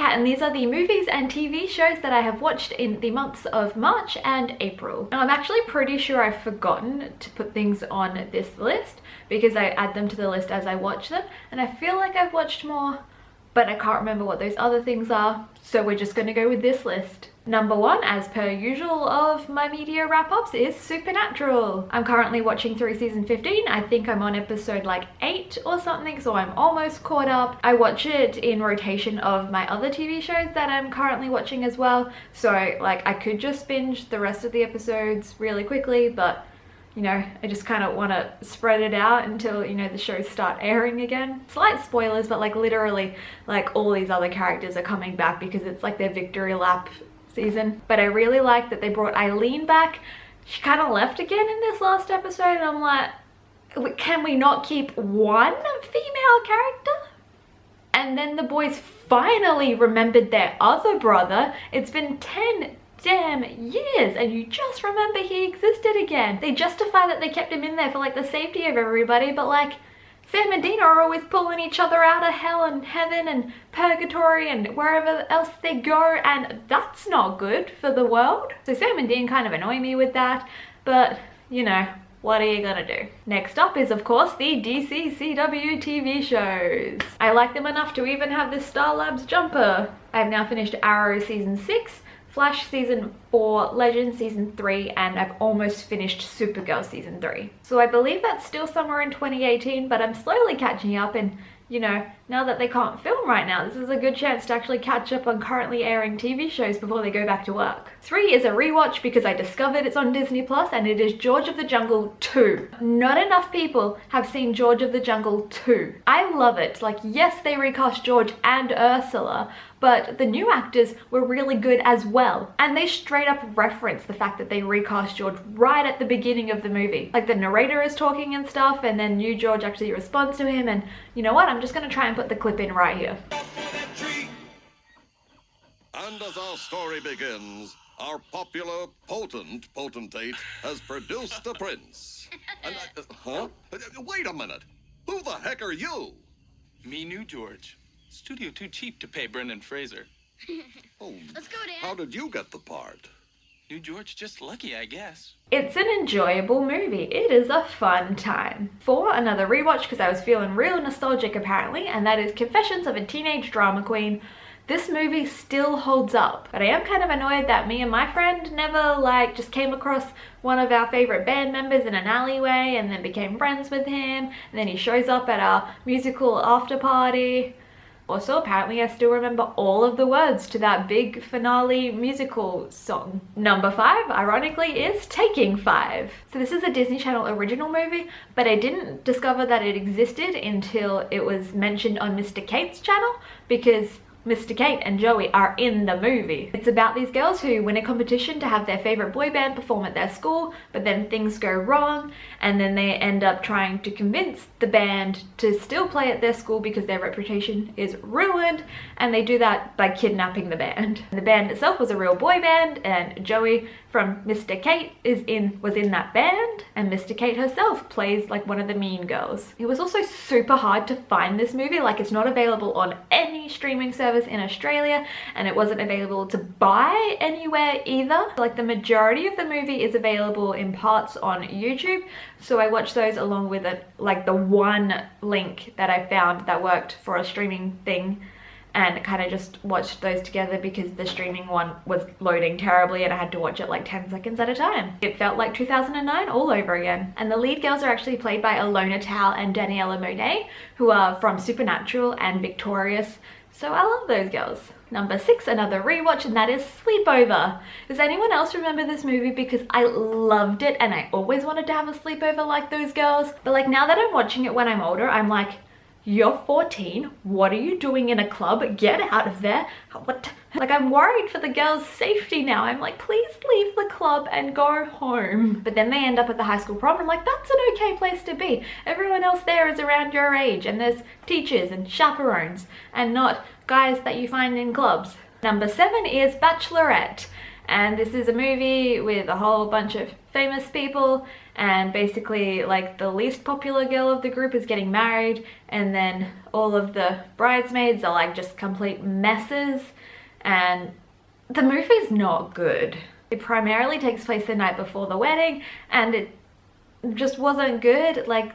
Alright, and these are the movies and TV shows that I have watched in the months of March and April. Now I'm actually pretty sure I've forgotten to put things on this list because I add them to the list as I watch them, and I feel like I've watched more, but I can't remember what those other things are, so we're just gonna go with this list. Number 1, as per usual of my media wrap-ups, is Supernatural. I'm currently watching through season 15. I think I'm on episode like 8 or something, so I'm almost caught up. I watch it in rotation of my other TV shows that I'm currently watching as well, so like I could just binge the rest of the episodes really quickly, but you know, I just kind of want to spread it out until, you know, the shows start airing again. Slight spoilers, but like literally like all these other characters are coming back because it's like their victory lap season. But I really like that they brought Eileen back. She kind of left again in this last episode, and I'm like, can we not keep one female character? And then the boys finally remembered their other brother. It's been 10 damn years and you just remember he existed again. They justify that they kept him in there for like the safety of everybody, but like Sam and Dean are always pulling each other out of hell and heaven and purgatory and wherever else they go, and that's not good for the world. So Sam and Dean kind of annoy me with that, but you know, what are you gonna do? Next up is of course the DC CW TV shows. I like them enough to even have this Star Labs jumper. I've now finished Arrow season 6, Flash season 4, Legends season 3, and I've almost finished Supergirl season 3. So I believe that's still somewhere in 2018, but I'm slowly catching up, and you know, now that they can't film right now, this is a good chance to actually catch up on currently airing TV shows before they go back to work. 3 is a rewatch because I discovered it's on Disney Plus, and it is George of the Jungle 2. Not enough people have seen George of the Jungle 2. I love it. Like, yes, they recast George and Ursula, but the new actors were really good as well. And they straight up reference the fact that they recast George right at the beginning of the movie. Like the narrator is talking and stuff, and then new George actually responds to him, and you know what? I'm just gonna try and put the clip in right here. And as our story begins, our popular potentate has produced a prince. And huh? Wait a minute. Who the heck are you? Me, new George. Studio too cheap to pay Brendan Fraser. Oh, Let's go, Dad. how did you get the part? New George just lucky, I guess. It's an enjoyable movie. It is a fun time. 4, another rewatch because I was feeling real nostalgic apparently, and that is Confessions of a Teenage Drama Queen. This movie still holds up, but I am kind of annoyed that me and my friend never like just came across one of our favorite band members in an alleyway and then became friends with him, and then he shows up at our musical after party. Also, apparently I still remember all of the words to that big finale musical song. Number 5, ironically, is Taking 5. So this is a Disney Channel original movie, but I didn't discover that it existed until it was mentioned on Mr. Kate's channel, because Mr. Kate and Joey are in the movie. It's about these girls who win a competition to have their favorite boy band perform at their school, but then things go wrong, and then they end up trying to convince the band to still play at their school because their reputation is ruined, and they do that by kidnapping the band. The band itself was a real boy band, and Joey from Mr. Kate was in that band, and Mr. Kate herself plays like one of the mean girls. It was also super hard to find this movie. Like, it's not available on any streaming service in Australia, and it wasn't available to buy anywhere either. Like, the majority of the movie is available in parts on YouTube, so I watched those along with like the one link that I found that worked for a streaming thing, and kind of just watched those together because the streaming one was loading terribly and I had to watch it like 10 seconds at a time. It felt like 2009 all over again. And the lead girls are actually played by Ilona Tal and Daniela Monet, who are from Supernatural and Victorious, so I love those girls. Number 6, another rewatch, and that is Sleepover. Does anyone else remember this movie? Because I loved it and I always wanted to have a sleepover like those girls. But like, now that I'm watching it when I'm older, I'm like, you're 14, what are you doing in a club? Get out of there. What? Like, I'm worried for the girls' safety now. I'm like, please leave the club and go home. But then they end up at the high school prom. I'm like, that's an okay place to be. Everyone else there is around your age, and there's teachers and chaperones and not guys that you find in clubs. Number 7 is Bachelorette. And this is a movie with a whole bunch of famous people, and basically like the least popular girl of the group is getting married, and then all of the bridesmaids are like just complete messes, and the movie's not good. It primarily takes place the night before the wedding, and it just wasn't good. Like,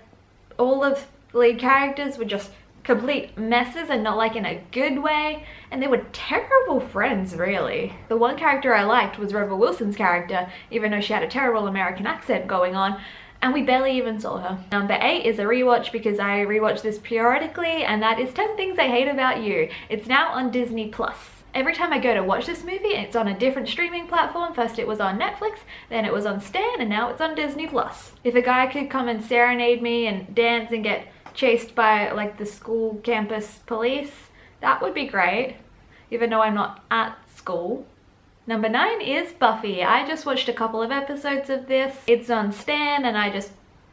all of the lead characters were just complete messes, and not like in a good way, and they were terrible friends, really. The one character I liked was Rebel Wilson's character, even though she had a terrible American accent going on, and we barely even saw her. Number 8 is a rewatch because I rewatch this periodically, and that is 10 Things I Hate About You. It's now on Disney+. Every time I go to watch this movie, it's on a different streaming platform. First it was on Netflix, then it was on Stan, and now it's on Disney+. If a guy could come and serenade me and dance and get chased by like the school campus police, that would be great, even though I'm not at school. Number 9 is Buffy. I just watched a couple of episodes of this. It's on Stan, and I just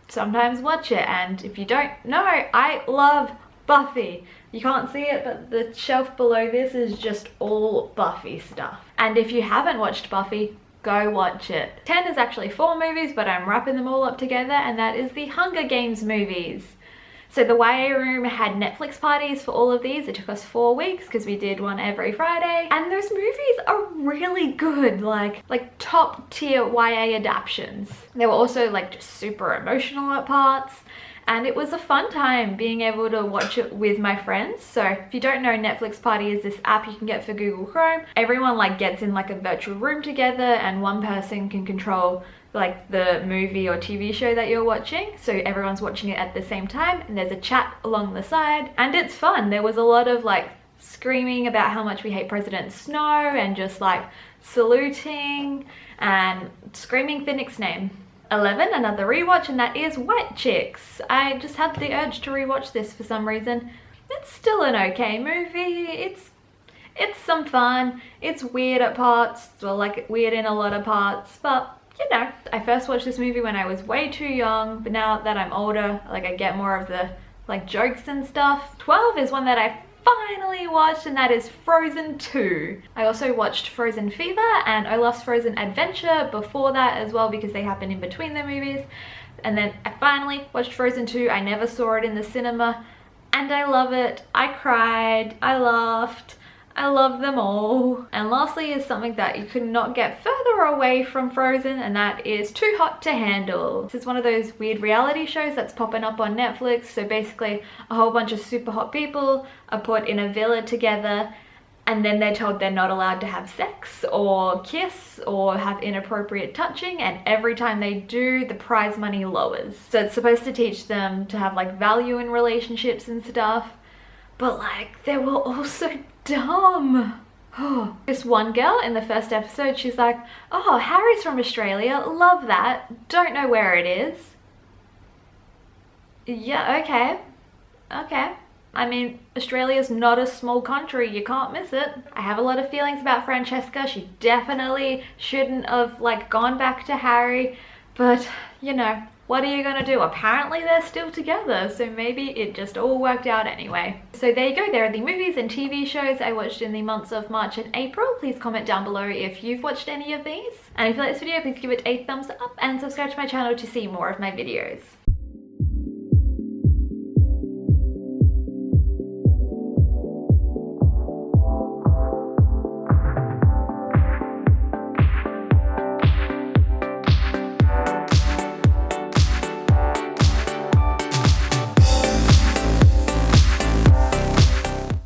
sometimes watch it, and if you don't know, I love Buffy. You can't see it, but the shelf below this is just all Buffy stuff. And if you haven't watched Buffy, go watch it. 10 is actually 4 movies, but I'm wrapping them all up together, and that is the Hunger Games movies. So the YA Room had Netflix parties for all of these. It took us 4 weeks because we did one every Friday. And those movies are really good, like top tier YA adaptions. They were also like just super emotional at parts. And it was a fun time being able to watch it with my friends. So if you don't know, Netflix Party is this app you can get for Google Chrome. Everyone like gets in like a virtual room together, and one person can control like the movie or TV show that you're watching, so everyone's watching it at the same time, and there's a chat along the side, and it's fun. There was a lot of like screaming about how much we hate President Snow, and just like saluting and screaming for Nick's name. 11, another rewatch, and that is White Chicks. I just had the urge to rewatch this for some reason. It's still an okay movie. It's some fun. It's weird at parts, well, like weird in a lot of parts, but you know, I first watched this movie when I was way too young, but now that I'm older, like I get more of the like jokes and stuff. 12 is one that I finally watched, and that is Frozen 2. I also watched Frozen Fever and Olaf's Frozen Adventure before that as well, because they happen in between the movies. And then I finally watched Frozen 2. I never saw it in the cinema, and I love it. I cried, I laughed, I love them all. And lastly is something that you could not get further away from Frozen, and that is Too Hot to Handle. This is one of those weird reality shows that's popping up on Netflix. So basically a whole bunch of super hot people are put in a villa together, and then they're told they're not allowed to have sex or kiss or have inappropriate touching, and every time they do, the prize money lowers. So it's supposed to teach them to have like value in relationships and stuff, but like they were also dumb. This one girl in the first episode, she's like, oh, Harry's from Australia, love that, don't know where it is. Yeah, okay. I mean, Australia's not a small country, you can't miss it. I have a lot of feelings about Francesca. She definitely shouldn't have like gone back to Harry, but you know, what are you gonna do? Apparently they're still together, so maybe it just all worked out anyway. So there you go, there are the movies and TV shows I watched in the months of March and April. Please comment down below if you've watched any of these. And if you like this video, please give it a thumbs up and subscribe to my channel to see more of my videos.